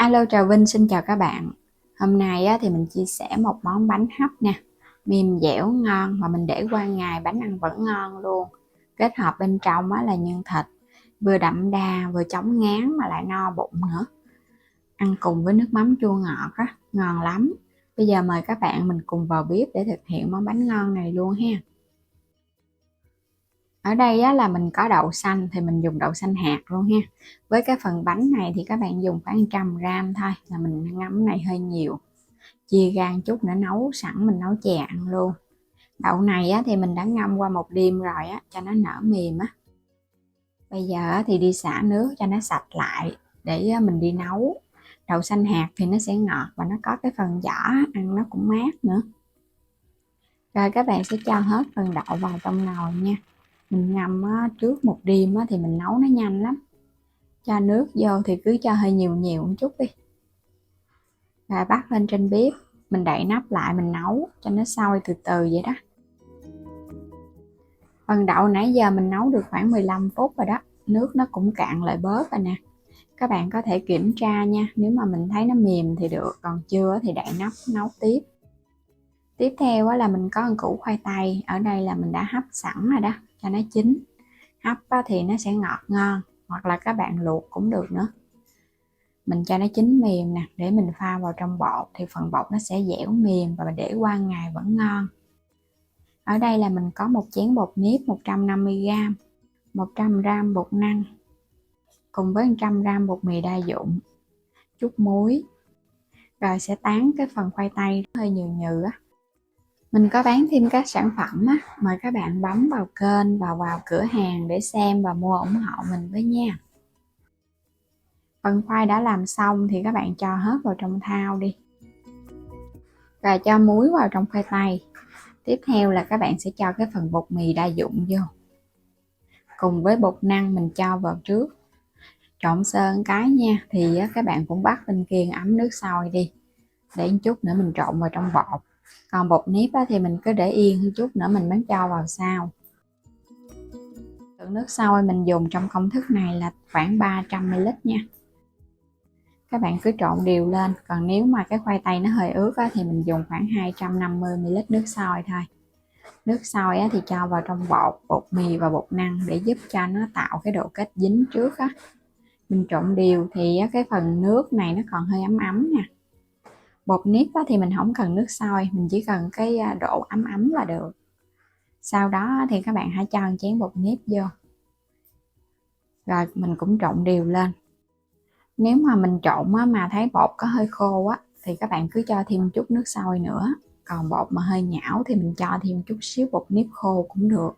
Alo, Trà Vinh xin chào các bạn. Hôm nay thì mình chia sẻ một món bánh hấp nè, mềm dẻo ngon mà mình để qua ngày bánh ăn vẫn ngon luôn. Kết hợp bên trong là nhân thịt, vừa đậm đà vừa chống ngán mà lại no bụng nữa. Ăn cùng với nước mắm chua ngọt ngon lắm. Bây giờ mời các bạn mình cùng vào bếp để thực hiện món bánh ngon này luôn ha. Ở đây là mình có đậu xanh thì mình dùng đậu xanh hạt luôn ha. Với cái phần bánh này thì các bạn dùng khoảng 100g thôi, là mình ngấm này hơi nhiều. Chia gan chút nữa nấu sẵn, mình nấu chè ăn luôn. Đậu này thì mình đã ngâm qua một đêm rồi cho nó nở mềm Bây giờ thì đi xả nước cho nó sạch lại để mình đi nấu. Đậu xanh hạt thì nó sẽ ngọt và nó có cái phần vỏ ăn nó cũng mát nữa. Rồi các bạn sẽ cho hết phần đậu vào trong nồi nha. Mình ngâm trước một đêm thì mình nấu nó nhanh lắm. Cho nước vô thì cứ cho hơi nhiều một chút đi. Rồi bắt lên trên bếp, mình đậy nắp lại mình nấu cho nó sôi từ từ vậy đó. Phần đậu nãy giờ mình nấu được khoảng 15 phút rồi đó, nước nó cũng cạn lại bớt rồi nè. Các bạn có thể kiểm tra nha, nếu mà mình thấy nó mềm thì được, còn chưa thì đậy nắp nấu tiếp. Tiếp theo là mình có một củ khoai tây, ở đây là mình đã hấp sẵn rồi đó, cho nó chín. Hấp thì nó sẽ ngọt ngon, hoặc là các bạn luộc cũng được nữa. Mình cho nó chín mềm nè, để mình pha vào trong bột thì phần bột nó sẽ dẻo mềm và để qua ngày vẫn ngon. Ở đây là mình có một chén bột nếp 150g, 100g bột năng, cùng với 100g bột mì đa dụng, chút muối. Rồi sẽ tán cái phần khoai tây hơi nhừ nhừ Mình có bán thêm các sản phẩm mời các bạn bấm vào kênh và vào cửa hàng để xem và mua ủng hộ mình với nha. Phần khoai đã làm xong thì các bạn cho hết vào trong thau đi. Rồi cho muối vào trong khoai tây. Tiếp theo là các bạn sẽ cho cái phần bột mì đa dụng vô. Cùng với bột năng mình cho vào trước. Trộn sơ cái nha, thì các bạn cũng bắt bên kia ấm nước sôi đi. Để một chút nữa mình trộn vào trong bột. Còn bột nếp thì mình cứ để yên một chút nữa mình mới cho vào sau. Lượng nước sôi mình dùng trong công thức này là khoảng 300ml nha. Các bạn cứ trộn đều lên, còn nếu mà cái khoai tây nó hơi ướt thì mình dùng khoảng 250ml nước sôi thôi. Nước sôi thì cho vào trong bột mì và bột năng để giúp cho nó tạo cái độ kết dính trước Mình trộn đều thì cái phần nước này nó còn hơi ấm ấm nè. Bột nếp thì mình không cần nước sôi, mình chỉ cần cái độ ấm ấm là được. Sau đó thì các bạn hãy cho một chén bột nếp vô. Rồi mình cũng trộn đều lên. Nếu mà mình trộn mà thấy bột có hơi khô thì các bạn cứ cho thêm chút nước sôi nữa. Còn bột mà hơi nhão thì mình cho thêm chút xíu bột nếp khô cũng được.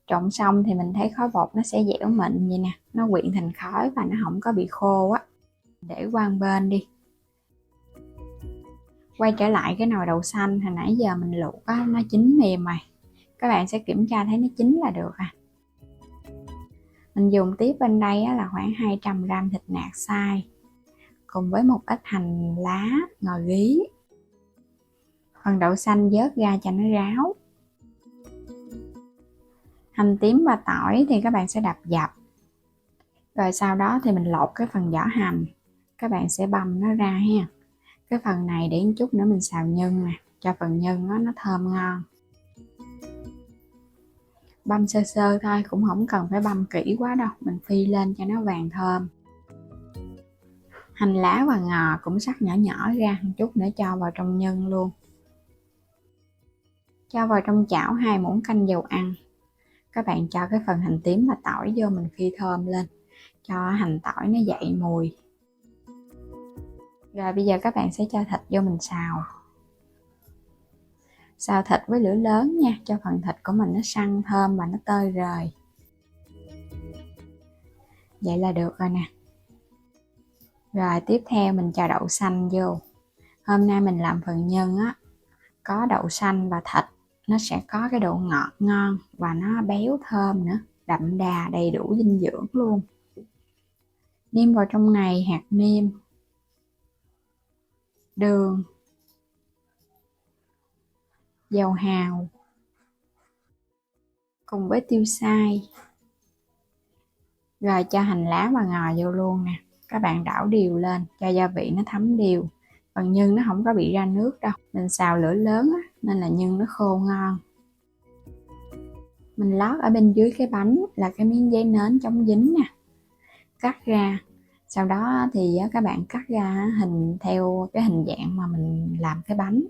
Trộn xong thì mình thấy khối bột nó sẽ dẻo mịn vậy nè, nó quyện thành khói và nó không có bị khô Để qua một bên đi. Quay trở lại cái nồi đậu xanh hồi nãy giờ mình luộc nó chín mềm rồi. Các bạn sẽ kiểm tra thấy nó chín là được Mình dùng tiếp bên đây là khoảng 200g thịt nạc xay, cùng với một ít hành lá, ngò gí. Phần đậu xanh vớt ra cho nó ráo. Hành tím và tỏi thì các bạn sẽ đập dập. Rồi sau đó thì mình lột cái phần vỏ hành. Các bạn sẽ băm nó ra ha. Cái phần này để một chút nữa mình xào nhân nè, cho phần nhân nó thơm ngon. Băm sơ sơ thôi, cũng không cần phải băm kỹ quá đâu, mình phi lên cho nó vàng thơm. Hành lá và ngò cũng sắc nhỏ nhỏ ra một chút nữa cho vào trong nhân luôn. Cho vào trong chảo 2 muỗng canh dầu ăn. Các bạn cho cái phần hành tím và tỏi vô mình phi thơm lên, cho hành tỏi nó dậy mùi. Rồi bây giờ các bạn sẽ cho thịt vô mình xào. Xào thịt với lửa lớn nha, cho phần thịt của mình nó săn thơm và nó tơi rời. Vậy là được rồi nè. Rồi tiếp theo mình cho đậu xanh vô. Hôm nay mình làm phần nhân có đậu xanh và thịt, nó sẽ có cái độ ngọt ngon và nó béo thơm nữa, đậm đà đầy đủ dinh dưỡng luôn. Nêm vào trong này hạt nêm, đường, dầu hào, cùng với tiêu xay. Rồi cho hành lá và ngò vô luôn nè. các bạn đảo đều lên cho gia vị nó thấm đều. Phần nhân nó không có bị ra nước đâu, mình xào lửa lớn á, nên là nhân nó khô ngon. Mình lót ở bên dưới cái bánh là cái miếng giấy nến chống dính nè, cắt ra. Sau đó thì các bạn cắt ra hình theo cái hình dạng mà mình làm cái bánh.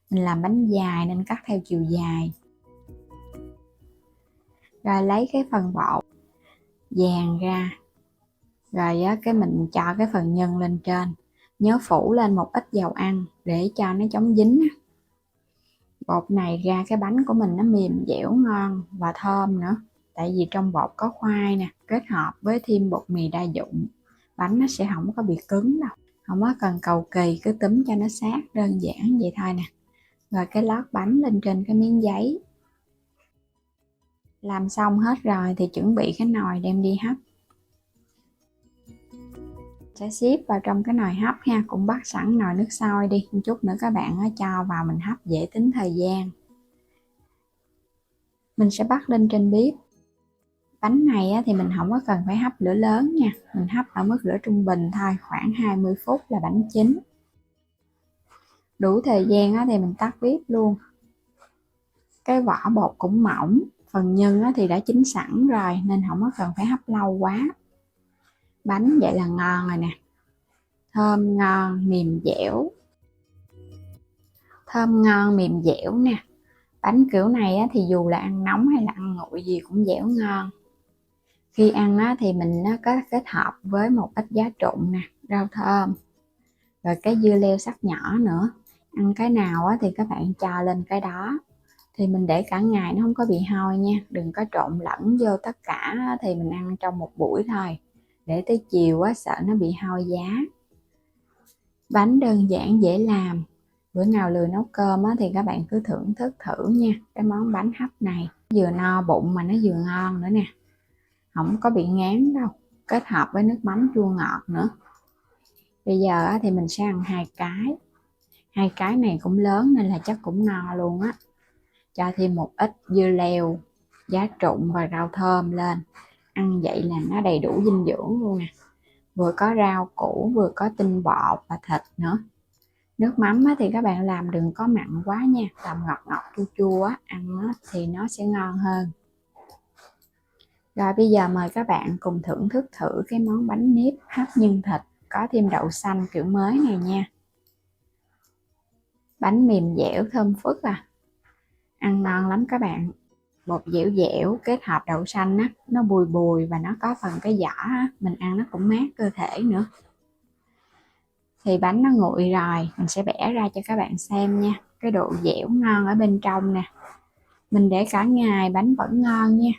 Mình làm bánh dài nên cắt theo chiều dài. Rồi lấy cái phần bột dàn ra, rồi cái mình cho cái phần nhân lên trên, nhớ phủ lên một ít dầu ăn để cho nó chống dính. Bột này ra cái bánh của mình nó mềm dẻo ngon và thơm nữa, tại vì trong bột có khoai nè, kết hợp với thêm bột mì đa dụng, bánh nó sẽ không có bị cứng đâu, không có cần cầu kỳ, cứ túm cho nó sát, đơn giản vậy thôi nè. Rồi cái lót bánh lên trên cái miếng giấy. Làm xong hết rồi thì chuẩn bị cái nồi đem đi hấp. Sẽ xếp vào trong cái nồi hấp ha, cũng bắt sẵn nồi nước sôi đi, một chút nữa các bạn cho vào mình hấp dễ tính thời gian. Mình sẽ bắt lên trên bếp. Bánh này thì mình không có cần phải hấp lửa lớn nha, mình hấp ở mức lửa trung bình thôi, khoảng 20 phút là bánh chín. Đủ thời gian thì mình tắt bếp luôn. Cái vỏ bột cũng mỏng, phần nhân thì đã chín sẵn rồi nên không có cần phải hấp lâu quá. Bánh vậy là ngon rồi nè, thơm ngon, mềm dẻo. Thơm ngon, mềm dẻo nè. Bánh kiểu này thì dù là ăn nóng hay là ăn nguội gì cũng dẻo ngon. Khi ăn thì mình có kết hợp với một ít giá trụng nè, rau thơm, rồi cái dưa leo sắc nhỏ nữa. Ăn cái nào thì các bạn cho lên cái đó. Thì mình để cả ngày nó không có bị hôi nha, đừng có trộn lẫn vô tất cả, thì mình ăn trong một buổi thôi, để tới chiều sợ nó bị hôi giá. Bánh đơn giản dễ làm, bữa nào lười nấu cơm thì các bạn cứ thưởng thức thử nha, cái món bánh hấp này vừa no bụng mà nó vừa ngon nữa nè, không có bị ngán đâu, kết hợp với nước mắm chua ngọt nữa. Bây giờ thì mình sẽ ăn hai cái này cũng lớn nên là chắc cũng no luôn á. Cho thêm một ít dưa leo, giá trụng và rau thơm lên, ăn vậy là nó đầy đủ dinh dưỡng luôn nè, vừa có rau củ, vừa có tinh bột và thịt nữa. Nước mắm thì các bạn làm đừng có mặn quá nha, làm ngọt ngọt chua chua ăn thì nó sẽ ngon hơn. Rồi bây giờ mời các bạn cùng thưởng thức thử cái món bánh nếp hấp nhân thịt có thêm đậu xanh kiểu mới này nha. Bánh mềm dẻo thơm phức ăn ngon lắm các bạn. Bột dẻo dẻo kết hợp đậu xanh nó bùi bùi và nó có phần cái vỏ mình ăn nó cũng mát cơ thể nữa. Thì bánh nó nguội rồi, mình sẽ bẻ ra cho các bạn xem nha. Cái độ dẻo ngon ở bên trong nè. Mình để cả ngày bánh vẫn ngon nha.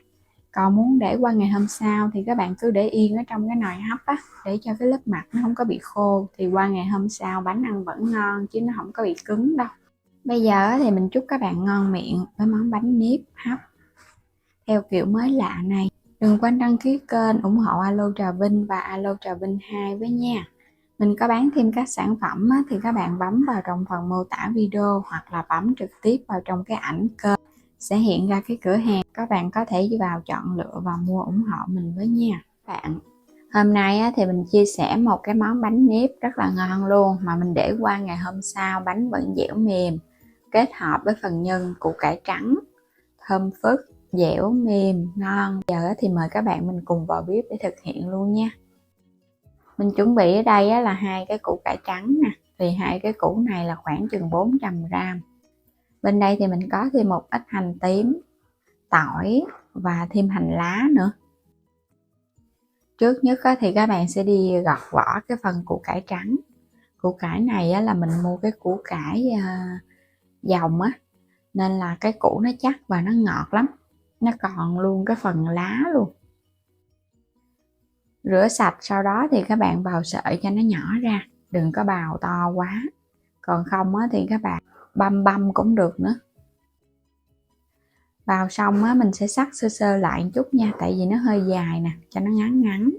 Còn muốn để qua ngày hôm sau thì các bạn cứ để yên ở trong cái nồi hấp để cho cái lớp mặt nó không có bị khô. Thì qua ngày hôm sau bánh ăn vẫn ngon chứ nó không có bị cứng đâu. Bây giờ thì mình chúc các bạn ngon miệng với món bánh nếp hấp theo kiểu mới lạ này. Đừng quên đăng ký kênh ủng hộ Alo Trà Vinh và Alo Trà Vinh 2 với nha. Mình có bán thêm các sản phẩm thì các bạn bấm vào trong phần mô tả video hoặc là bấm trực tiếp vào trong cái ảnh kênh sẽ hiện ra cái cửa hàng. Các bạn có thể vào chọn lựa và mua ủng hộ mình với nha. Bạn, hôm nay thì mình chia sẻ một cái món bánh nếp rất là ngon luôn mà mình để qua ngày hôm sau bánh vẫn dẻo mềm, kết hợp với phần nhân củ cải trắng thơm phức, dẻo mềm ngon. Giờ thì mời các bạn mình cùng vào bếp để thực hiện luôn nha. Mình chuẩn bị ở đây là 2 cái củ cải trắng nè, thì 2 cái củ này là khoảng chừng 400g. Bên đây thì mình có thêm một ít hành tím, tỏi và thêm hành lá nữa. Trước nhất thì các bạn sẽ đi gọt vỏ cái phần củ cải trắng. Củ cải này là mình mua cái củ cải dòng nên là cái củ nó chắc và nó ngọt lắm, nó còn luôn cái phần lá luôn. Rửa sạch sau đó thì các bạn bào sợi cho nó nhỏ ra, đừng có bào to quá, còn không thì các bạn băm cũng được nữa. Bào xong mình sẽ cắt sơ sơ lại một chút nha, tại vì nó hơi dài nè, cho nó ngắn ngắn.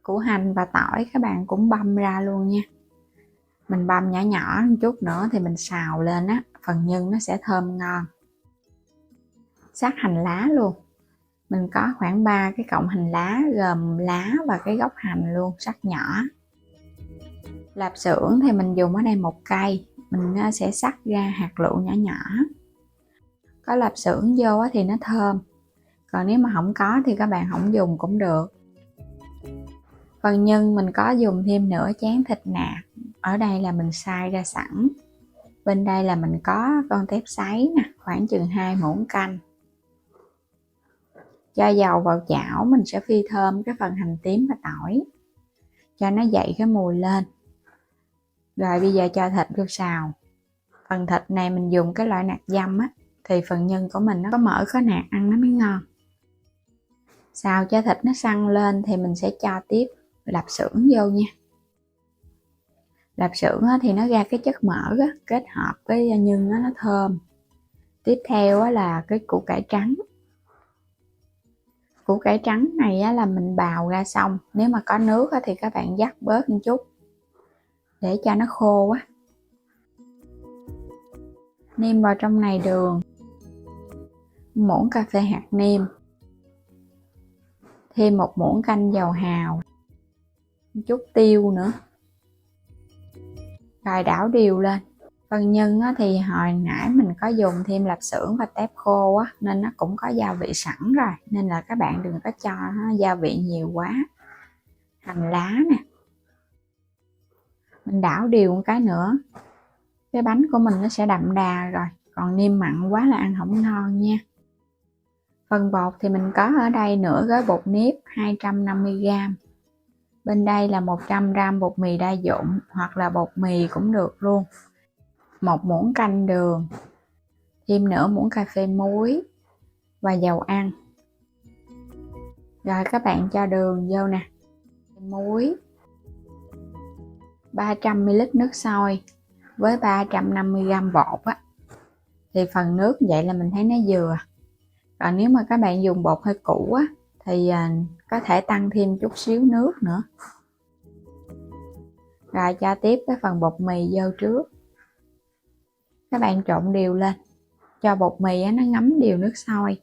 Củ hành và tỏi các bạn cũng băm ra luôn nha. Mình băm nhỏ nhỏ một chút nữa thì mình xào lên phần nhân nó sẽ thơm ngon. Sắc hành lá luôn. Mình có khoảng 3 cái cọng hành lá gồm lá và cái gốc hành luôn, sắc nhỏ. Lạp xưởng thì mình dùng ở đây 1 cây, mình sẽ xắt ra hạt lựu nhỏ nhỏ. Có lạp xưởng vô thì nó thơm, còn nếu mà không có thì các bạn không dùng cũng được. Phần nhân mình có dùng thêm nửa chén thịt nạc, ở đây là mình xay ra sẵn. Bên đây là mình có con tép sấy nè, khoảng chừng 2 muỗng canh. Cho dầu vào chảo, mình sẽ phi thơm cái phần hành tím và tỏi cho nó dậy cái mùi lên. Rồi bây giờ cho thịt vô xào. Phần thịt này mình dùng cái loại nạc dăm á, thì phần nhân của mình nó có mỡ có nạc ăn nó mới ngon. Xào cho thịt nó săn lên thì mình sẽ cho tiếp lạp xưởng vô nha. Lạp xưởng thì nó ra cái chất mỡ á, kết hợp với nhân nó thơm. Tiếp theo là cái củ cải trắng. Củ cải trắng này là mình bào ra xong, nếu mà có nước thì các bạn vắt bớt một chút để cho nó khô quá. Nêm vào trong này đường, muỗng cà phê hạt nêm, thêm 1 muỗng canh dầu hào, một chút tiêu nữa. Rồi đảo đều lên. Phần nhân thì hồi nãy mình có dùng thêm lạp xưởng và tép khô á, nên nó cũng có gia vị sẵn rồi, nên là các bạn đừng có cho gia vị nhiều quá. Hành lá nè, mình đảo đều một cái nữa, cái bánh của mình nó sẽ đậm đà rồi, còn nêm mặn quá là ăn không ngon nha. Phần bột thì mình có ở đây nửa gói bột nếp 250g. Bên đây là 100g bột mì đa dụng hoặc là bột mì cũng được luôn. 1 muỗng canh đường, thêm nửa muỗng cà phê muối và dầu ăn. Rồi các bạn cho đường vô nè, muối, 300ml nước sôi với 350g bột á, thì phần nước vậy là mình thấy nó vừa. Còn nếu mà các bạn dùng bột hơi cũ á thì có thể tăng thêm chút xíu nước nữa. Rồi cho tiếp cái phần bột mì vô trước. Các bạn trộn đều lên, cho bột mì nó ngấm đều nước sôi.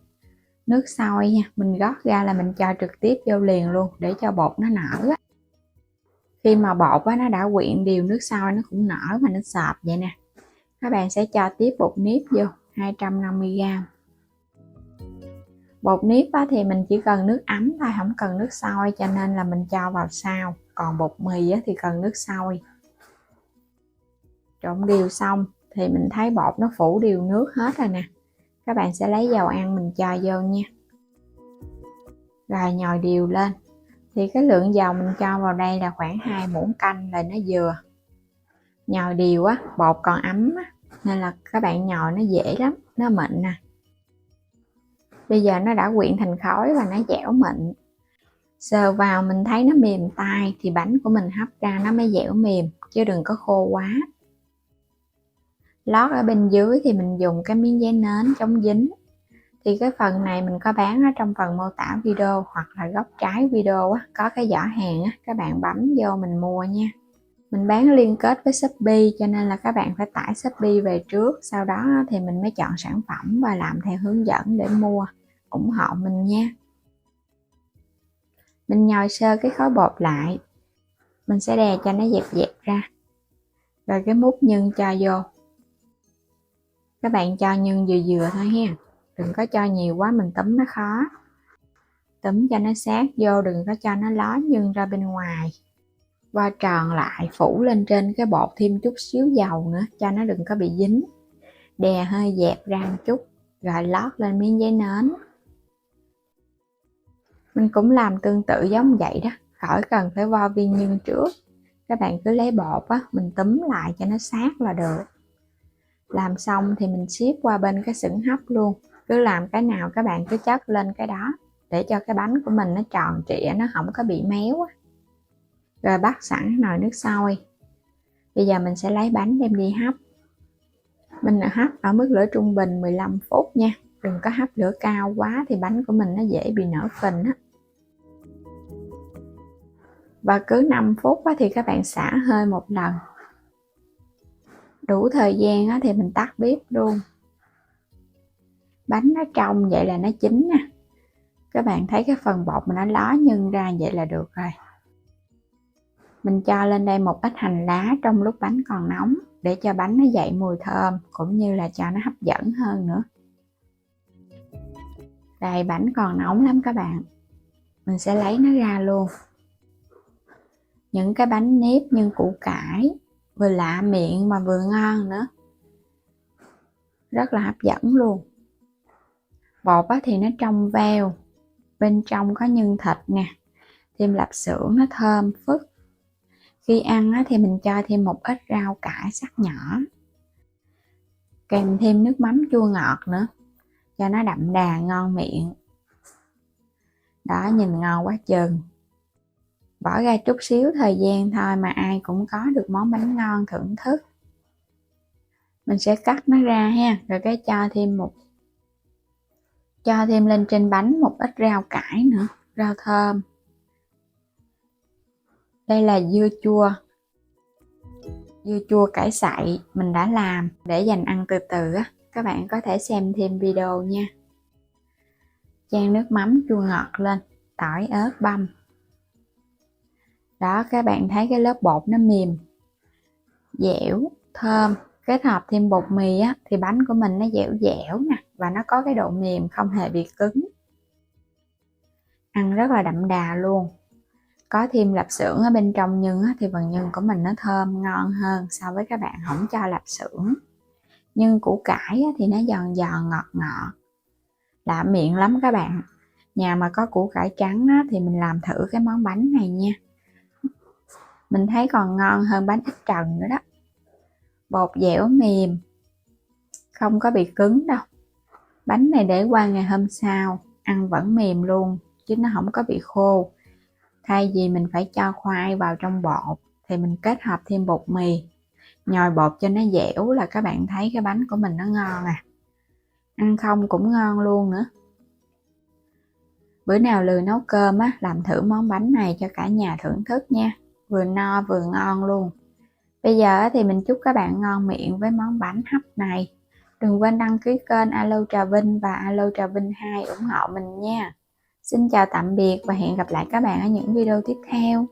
Nước sôi nha, mình rót ra là mình cho trực tiếp vô liền luôn để cho bột nó nở á. Khi mà bột nó đã quyện đều nước sôi nó cũng nở mà nó sọp vậy nè. Các bạn sẽ cho tiếp bột nếp vô 250g. Bột nếp thì mình chỉ cần nước ấm thôi, không cần nước sôi, cho nên là mình cho vào sau. Còn bột mì thì cần nước sôi. Trộn đều xong thì mình thấy bột nó phủ đều nước hết rồi nè. Các bạn sẽ lấy dầu ăn mình cho vô nha. Rồi nhồi đều lên. Thì cái lượng dầu mình cho vào đây là khoảng 2 muỗng canh là nó vừa. Nhồi đều á, bột còn ấm á, nên là các bạn nhồi nó dễ lắm, nó mịn nè. Bây giờ nó đã quyện thành khối và nó dẻo mịn. Sờ vào mình thấy nó mềm tay thì bánh của mình hấp ra nó mới dẻo mềm, chứ đừng có khô quá. Lót ở bên dưới thì mình dùng cái miếng giấy nến chống dính. Thì cái phần này mình có bán ở trong phần mô tả video hoặc là góc trái video á, có cái giỏ hàng á, các bạn bấm vô mình mua nha. Mình bán liên kết với Shopee cho nên là các bạn phải tải Shopee về trước, sau đó thì mình mới chọn sản phẩm và làm theo hướng dẫn để mua. Ủng hộ mình nha. Mình nhồi sơ cái khối bột lại, mình sẽ đè cho nó dẹp dẹp ra. Rồi cái múc nhân cho vô. Các bạn cho nhân vừa vừa thôi ha, đừng có cho nhiều quá mình túm nó khó. Túm cho nó sát vô, đừng có cho nó ló nhân ra bên ngoài. Vo tròn lại, phủ lên trên cái bột thêm chút xíu dầu nữa cho nó đừng có bị dính. Đè hơi dẹp ra một chút, rồi lót lên miếng giấy nến. Mình cũng làm tương tự giống vậy đó, khỏi cần phải vo viên nhân trước. Các bạn cứ lấy bột á, mình túm lại cho nó sát là được. Làm xong thì mình xếp qua bên cái xửng hấp luôn. Cứ làm cái nào các bạn cứ chất lên cái đó, để cho cái bánh của mình nó tròn trịa, nó không có bị méo á. Rồi bắt sẵn nồi nước sôi. Bây giờ mình sẽ lấy bánh đem đi hấp. Mình hấp ở mức lửa trung bình 15 phút nha. Đừng có hấp lửa cao quá thì bánh của mình nó dễ bị nở phình á. Và cứ 5 phút thì các bạn xả hơi một lần. Đủ thời gian thì mình tắt bếp luôn. Bánh nó trong vậy là nó chín nè. Các bạn thấy cái phần bột mà nó ló nhân ra vậy là được rồi. Mình cho lên đây một ít hành lá trong lúc bánh còn nóng để cho bánh nó dậy mùi thơm cũng như là cho nó hấp dẫn hơn nữa. Đây, bánh còn nóng lắm các bạn. Mình sẽ lấy nó ra luôn. Những cái bánh nếp nhân củ cải vừa lạ miệng mà vừa ngon nữa. Rất là hấp dẫn luôn. Bột thì nó trong veo, bên trong có nhân thịt nè, thêm lạp xưởng nó thơm phức. Khi ăn thì mình cho thêm một ít rau cải sắc nhỏ, kèm thêm nước mắm chua ngọt nữa cho nó đậm đà ngon miệng. Đó, nhìn ngon quá chừng. Bỏ ra chút xíu thời gian thôi mà ai cũng có được món bánh ngon thưởng thức. Mình sẽ cắt nó ra ha, rồi cái cho thêm lên trên bánh một ít rau cải nữa, rau thơm. Đây là dưa chua cải sậy mình đã làm để dành ăn từ từ á. Các bạn có thể xem thêm video nha. Chan nước mắm chua ngọt lên, tỏi ớt băm. Đó, các bạn thấy cái lớp bột nó mềm, dẻo, thơm. Kết hợp thêm bột mì thì bánh của mình nó dẻo dẻo nè, và nó có cái độ mềm, không hề bị cứng. Ăn rất là đậm đà luôn. Có thêm lạp xưởng ở bên trong nhân thì phần nhân của mình nó thơm ngon hơn so với các bạn không cho lạp xưởng. Nhưng củ cải thì nó giòn giòn ngọt ngọt, lạ miệng lắm các bạn. Nhà mà có củ cải trắng thì mình làm thử cái món bánh này nha. Mình thấy còn ngon hơn bánh ít trần nữa đó. Bột dẻo mềm, không có bị cứng đâu. Bánh này để qua ngày hôm sau ăn vẫn mềm luôn, chứ nó không có bị khô. Thay vì mình phải cho khoai vào trong bột thì mình kết hợp thêm bột mì, nhồi bột cho nó dẻo là các bạn thấy cái bánh của mình nó ngon à. Ăn không cũng ngon luôn nữa. Bữa nào lười nấu cơm làm thử món bánh này cho cả nhà thưởng thức nha. Vừa no vừa ngon luôn. Bây giờ thì mình chúc các bạn ngon miệng với món bánh hấp này. Đừng quên đăng ký kênh Alo Trà Vinh và Alo Trà Vinh 2 ủng hộ mình nha. Xin chào tạm biệt và hẹn gặp lại các bạn ở những video tiếp theo.